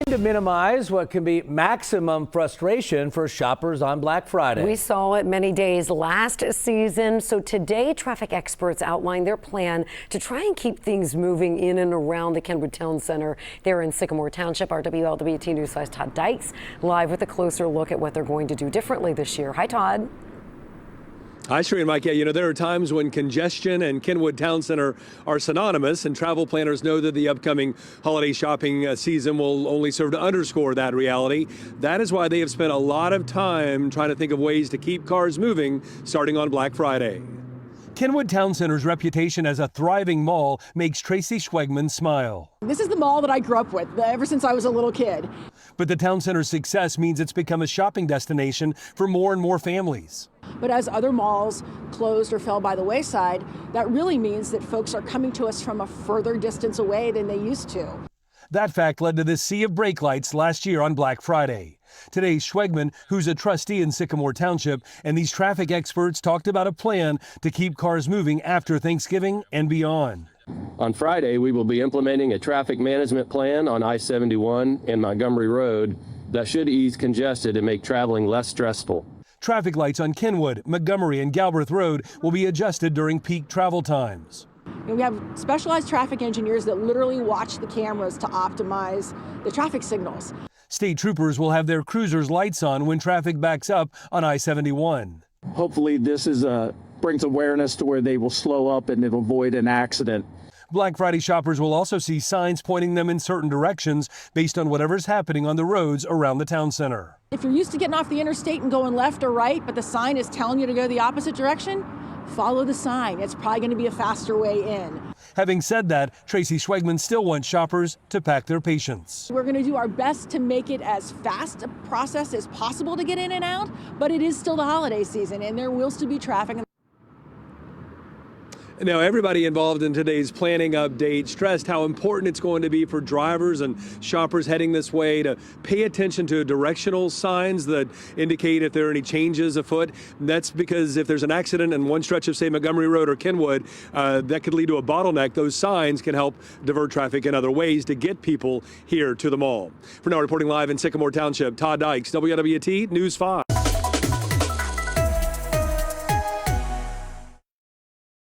To minimize what can be maximum frustration for shoppers on Black Friday. We saw it many days last season. So today, traffic experts outlined their plan to try and keep things moving in and around the Kenwood Town Center there in Sycamore Township. Our WLWT News 5's Todd Dykes live with a closer look at what they're going to do differently this year. Hi, Todd. Hi, Sheree and Mike. Yeah, there are times when congestion and Kenwood Town Center are synonymous, and travel planners know that the upcoming holiday shopping season will only serve to underscore that reality. That is why they have spent a lot of time trying to think of ways to keep cars moving starting on Black Friday. Kenwood Town Center's reputation as a thriving mall makes Tracy Schwegman smile. This is the mall that I grew up with ever since I was a little kid. But the town center's success means it's become a shopping destination for more and more families. But as other malls closed or fell by the wayside, that really means that folks are coming to us from a further distance away than they used to. That fact led to this sea of brake lights last year on Black Friday. Today, Schwegman, who's a trustee in Sycamore Township, and these traffic experts talked about a plan to keep cars moving after Thanksgiving and beyond. On Friday, we will be implementing a traffic management plan on I-71 and Montgomery Road that should ease congestion and make traveling less stressful. Traffic lights on Kenwood, Montgomery, and Galbraith Road will be adjusted during peak travel times. And we have specialized traffic engineers that literally watch the cameras to optimize the traffic signals. State troopers will have their cruisers' lights on when traffic backs up on I-71. Hopefully this brings awareness to where they will slow up and it'll avoid an accident. Black Friday shoppers will also see signs pointing them in certain directions based on whatever's happening on the roads around the town center. If you're used to getting off the interstate and going left or right, but the sign is telling you to go the opposite direction, follow the sign. It's probably going to be a faster way in. Having said that, Tracy Schwegman still wants shoppers to pack their patience. We're going to do our best to make it as fast a process as possible to get in and out, but it is still the holiday season and there will still be traffic. Now, everybody involved in today's planning update stressed how important it's going to be for drivers and shoppers heading this way to pay attention to directional signs that indicate if there are any changes afoot. And that's because if there's an accident in one stretch of, say, Montgomery Road or Kenwood, that could lead to a bottleneck. Those signs can help divert traffic in other ways to get people here to the mall. For now, reporting live in Sycamore Township, Todd Dykes, WLWT News 5.